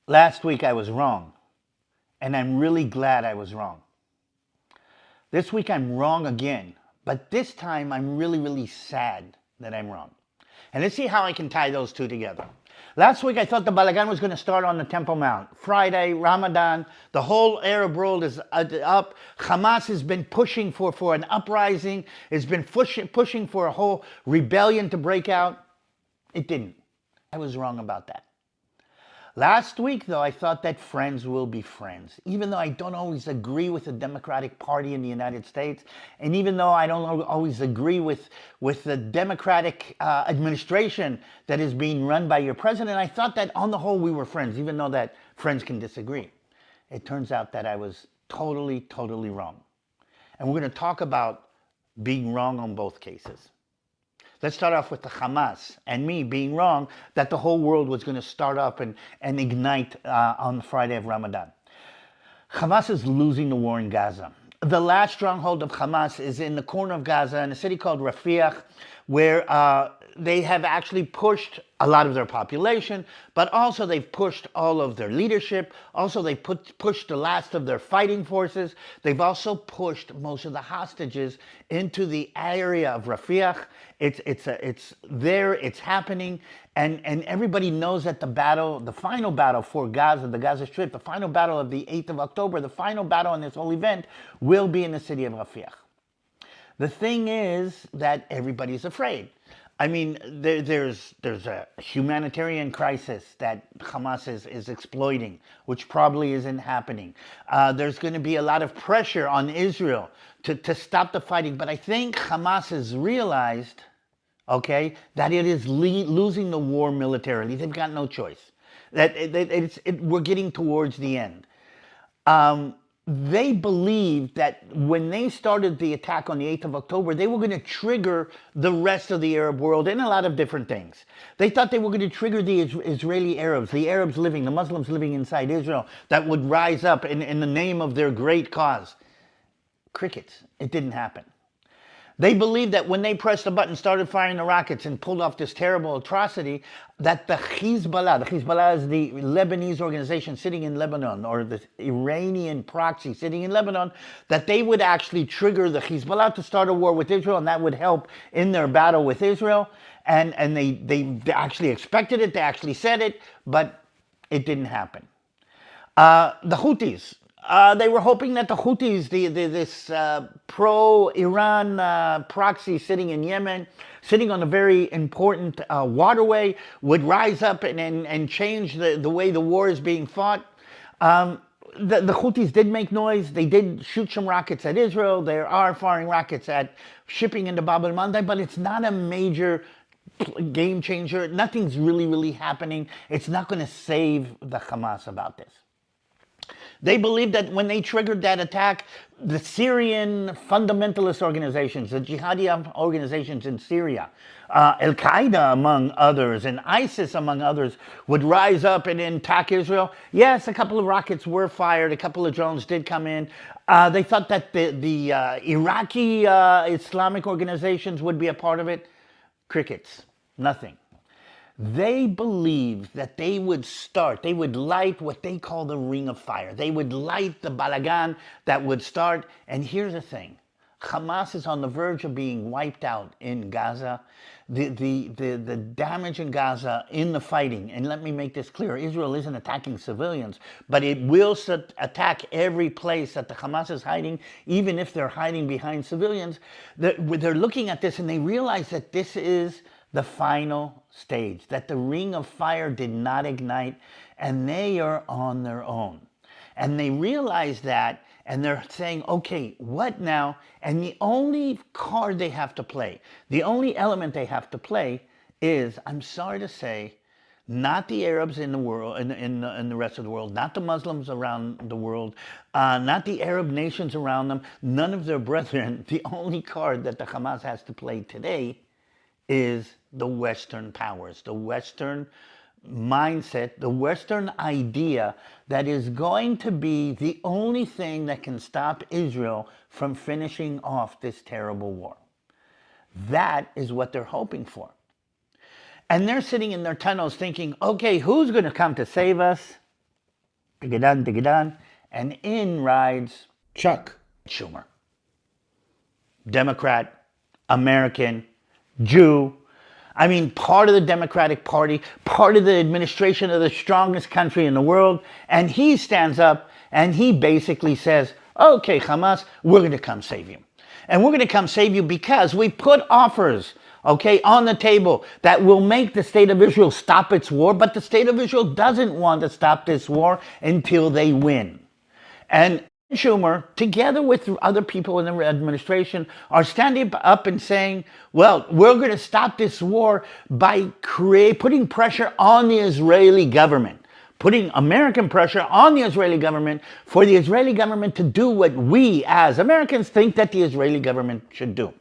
Last week I was wrong, and I'm really glad I was wrong. This week I'm wrong again, but this time I'm really, really sad that I'm wrong. And let's see how I can tie those two together. Last week I thought the Balagan was going to start on the Temple Mount. Friday, Ramadan, the whole Arab world is up. Hamas has been pushing for an uprising, has been pushing for a whole rebellion to break out. It didn't. I was wrong about that. Last week, though, I thought that friends will be friends. Even though I don't always agree with the Democratic Party in the United States, and even though I don't always agree with the Democratic administration that is being run by your president, I thought that on the whole we were friends, even though that friends can disagree. It turns out that I was totally, totally wrong. And we're going to talk about being wrong on both cases. Let's start off with the Hamas and me being wrong that the whole world was going to start up and ignite on the Friday of Ramadan. Hamas is losing the war in Gaza. The last stronghold of Hamas is in the corner of Gaza in a city called Rafah, where they have actually pushed a lot of their population, but also they've pushed all of their leadership. Also, they've pushed the last of their fighting forces. They've also pushed most of the hostages into the area of Rafah. It's there, it's happening, and everybody knows that the final battle for Gaza, the Gaza Strip, the final battle of the 8th of October, the final battle in this whole event will be in the city of Rafah. The thing is that everybody's afraid. I mean, there's a humanitarian crisis that Hamas is exploiting, which probably isn't happening. There's going to be a lot of pressure on Israel to stop the fighting. But I think Hamas has realized, okay, that it is losing the war militarily. They've got no choice. We're getting towards the end. They believed that when they started the attack on the 8th of October, they were going to trigger the rest of the Arab world in a lot of different things. They thought they were going to trigger the Israeli Arabs, the Muslims living inside Israel, that would rise up in the name of their great cause. Crickets. It didn't happen. They believed that when they pressed the button, started firing the rockets, and pulled off this terrible atrocity, that the Hezbollah is the Lebanese organization sitting in Lebanon, or the Iranian proxy sitting in Lebanon, that they would actually trigger the Hezbollah to start a war with Israel, and that would help in their battle with Israel. And they actually expected it, they actually said it, but it didn't happen. The Houthis. They were hoping that the Houthis, this pro-Iran proxy sitting in Yemen, sitting on a very important waterway, would rise up and change the way the war is being fought. The Houthis did make noise. They did shoot some rockets at Israel. They are firing rockets at shipping into Bab el-Mandeb, but it's not a major game changer. Nothing's really, really happening. It's not going to save the Hamas about this. They believed that when they triggered that attack, the Syrian fundamentalist organizations, the jihadi organizations in Syria, Al-Qaeda among others, and ISIS among others, would rise up and attack Israel. Yes, a couple of rockets were fired, a couple of drones did come in. They thought that the Iraqi Islamic organizations would be a part of it. Crickets, nothing. They believed that they would light what they call the ring of fire. They would light the Balagan that would start. And here's the thing. Hamas is on the verge of being wiped out in Gaza. The damage in Gaza in the fighting, and let me make this clear, Israel isn't attacking civilians, but it will attack every place that the Hamas is hiding, even if they're hiding behind civilians. They're looking at this and they realize that this is the final stage, that the ring of fire did not ignite, and they are on their own. And they realize that, and they're saying, okay, what now? And the only card they have to play, the only element they have to play is, I'm sorry to say, not the Arabs in the world, in the rest of the world, not the Muslims around the world, not the Arab nations around them, none of their brethren. The only card that the Hamas has to play today is the Western powers, the Western mindset, the Western idea that is going to be the only thing that can stop Israel from finishing off this terrible war. That is what they're hoping for. And they're sitting in their tunnels thinking, okay, who's going to come to save us? tigadan, tigadan, and in rides Chuck. Schumer. Democrat, American, Jew. I mean, part of the Democratic Party, part of the administration of the strongest country in the world. And he stands up and he basically says, okay, Hamas, we're going to come save you. And we're going to come save you because we put offers, okay, on the table that will make the state of Israel stop its war. But the state of Israel doesn't want to stop this war until they win. And Schumer, together with other people in the administration, are standing up and saying, well, we're going to stop this war by putting pressure on the Israeli government, putting American pressure on the Israeli government for the Israeli government to do what we as Americans think that the Israeli government should do.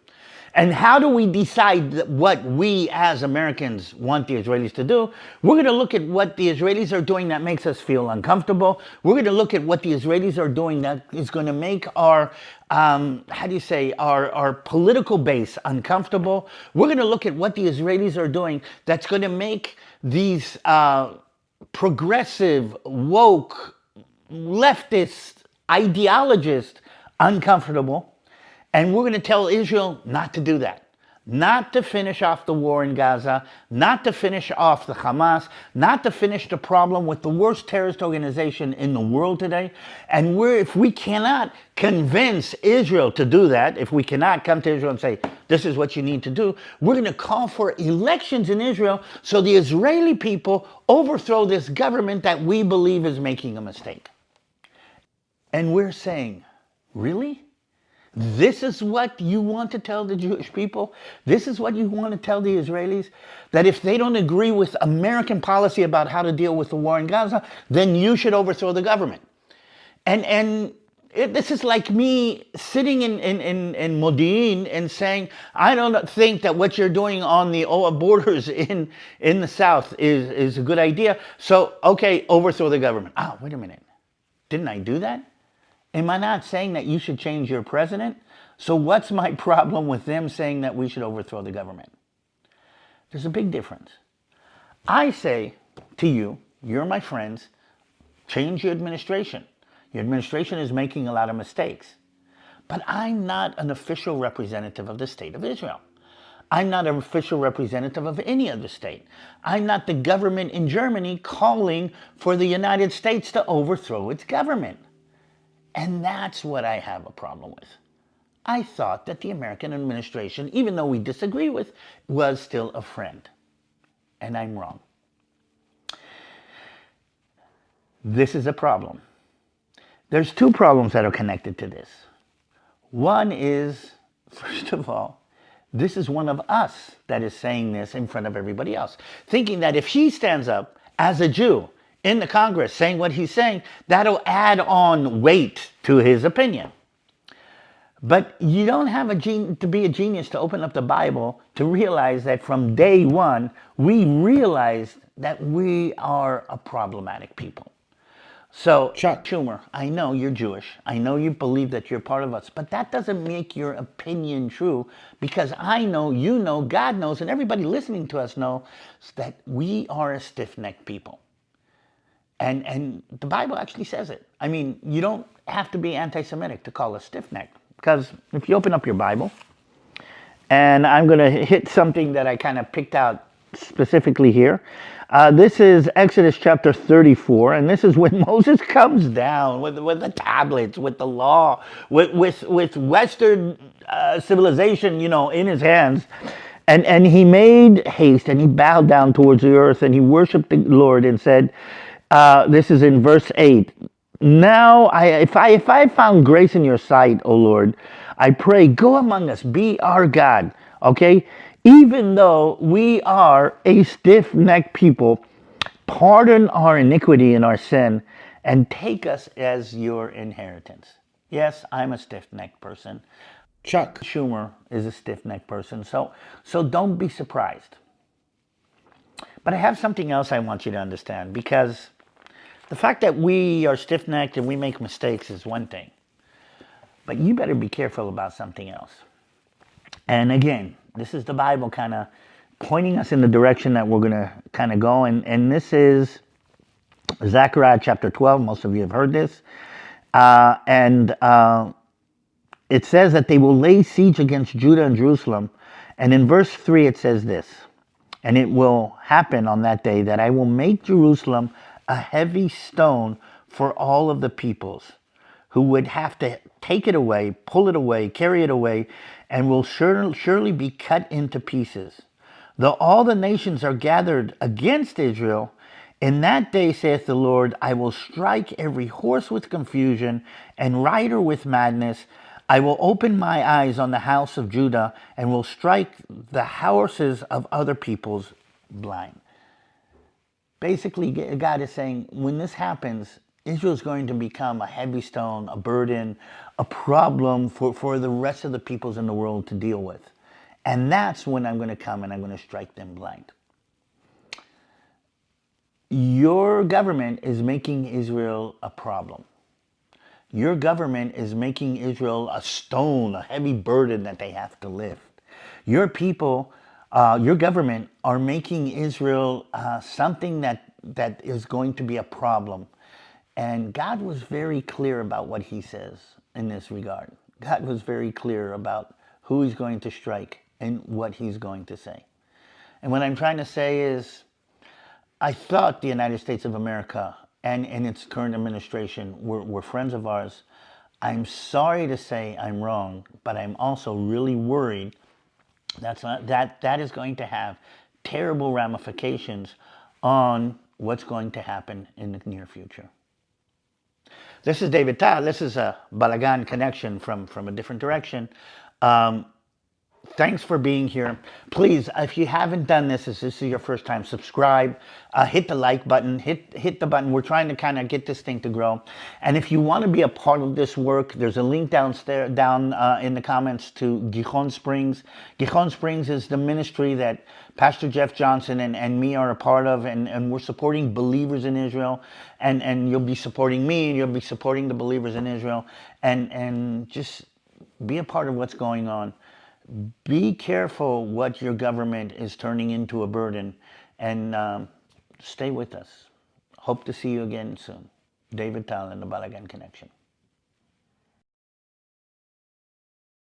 And how do we decide what we as Americans want the Israelis to do? We're going to look at what the Israelis are doing that makes us feel uncomfortable. We're going to look at what the Israelis are doing that is going to make our, our political base uncomfortable. We're going to look at what the Israelis are doing that's going to make these progressive, woke, leftist ideologists uncomfortable. And we're going to tell Israel not to do that, not to finish off the war in Gaza, not to finish off the Hamas, not to finish the problem with the worst terrorist organization in the world today. And if we cannot convince Israel to do that, if we cannot come to Israel and say, this is what you need to do, we're going to call for elections in Israel so the Israeli people overthrow this government that we believe is making a mistake. And we're saying, really? This is what you want to tell the Jewish people? This is what you want to tell the Israelis? That if they don't agree with American policy about how to deal with the war in Gaza, then you should overthrow the government. This is like me sitting in Modi'in and saying, I don't think that what you're doing on the borders in the south is a good idea. So, okay, overthrow the government. Ah, wait a minute. Didn't I do that? Am I not saying that you should change your president? So what's my problem with them saying that we should overthrow the government? There's a big difference. I say to you, you're my friends, change your administration. Your administration is making a lot of mistakes. But I'm not an official representative of the state of Israel. I'm not an official representative of any other state. I'm not the government in Germany calling for the United States to overthrow its government. And that's what I have a problem with. I thought that the American administration, even though we disagree with, was still a friend. And I'm wrong. This is a problem. There's two problems that are connected to this. One is, first of all, this is one of us that is saying this in front of everybody else, thinking that if he stands up as a Jew in the Congress saying what he's saying, that'll add on weight to his opinion. But you don't have to be a genius to open up the Bible to realize that from day one, we realized that we are a problematic people. So, Chuck. Schumer, I know you're Jewish. I know you believe that you're part of us. But that doesn't make your opinion true, because I know, you know, God knows, and everybody listening to us knows that we are a stiff-necked people. And the Bible actually says it. I mean, you don't have to be anti-Semitic to call us stiff-necked. Because if you open up your Bible, and I'm going to hit something that I kind of picked out specifically here. This is Exodus chapter 34, and this is when Moses comes down with the tablets, with the law, with Western civilization, you know, in his hands. And he made haste, and he bowed down towards the earth, and he worshiped the Lord and said, this is in verse 8, now if I found grace in your sight, O Lord, I pray, go among us, be our God, okay? Even though we are a stiff-necked people, pardon our iniquity and our sin, and take us as your inheritance. Yes, I'm a stiff-necked person. Chuck. Schumer is a stiff-necked person, so don't be surprised. But I have something else I want you to understand, because the fact that we are stiff-necked and we make mistakes is one thing. But you better be careful about something else. And again, this is the Bible kind of pointing us in the direction that we're going to kind of go. And this is Zechariah chapter 12, most of you have heard this. And it says that they will lay siege against Judah and Jerusalem. And in verse 3, it says this: and it will happen on that day that I will make Jerusalem a heavy stone for all of the peoples, who would have to take it away, pull it away, carry it away, and will surely be cut into pieces. Though all the nations are gathered against Israel, in that day, saith the Lord, I will strike every horse with confusion and rider with madness. I will open my eyes on the house of Judah and will strike the horses of other peoples blind. Basically, God is saying, when this happens, Israel is going to become a heavy stone, a burden, a problem for the rest of the peoples in the world to deal with. And that's when I'm going to come and I'm going to strike them blind. Your government is making Israel a problem. Your government is making Israel a stone, a heavy burden that they have to lift. Your people, your government are making Israel something that is going to be a problem. And God was very clear about what he says in this regard. God was very clear about who he's going to strike and what he's going to say. And what I'm trying to say is, I thought the United States of America and its current administration were friends of ours. I'm sorry to say I'm wrong, but I'm also really worried that is going to have terrible ramifications on what's going to happen in the near future. This is DaviD TaL. This is a Balagan connection from a different direction. Thanks for being here. Please, if you haven't done this, if this is your first time, subscribe, hit the like button, hit the button. We're trying to kind of get this thing to grow. And if you want to be a part of this work, there's a link down in the comments to Gijón Springs. Gijón Springs is the ministry that Pastor Jeff Johnson and me are a part of, and we're supporting believers in Israel. And you'll be supporting me, and you'll be supporting the believers in Israel. And just be a part of what's going on. Be careful what your government is turning into a burden, and stay with us. Hope to see you again soon. DaviD TaL and the Balagan Connection.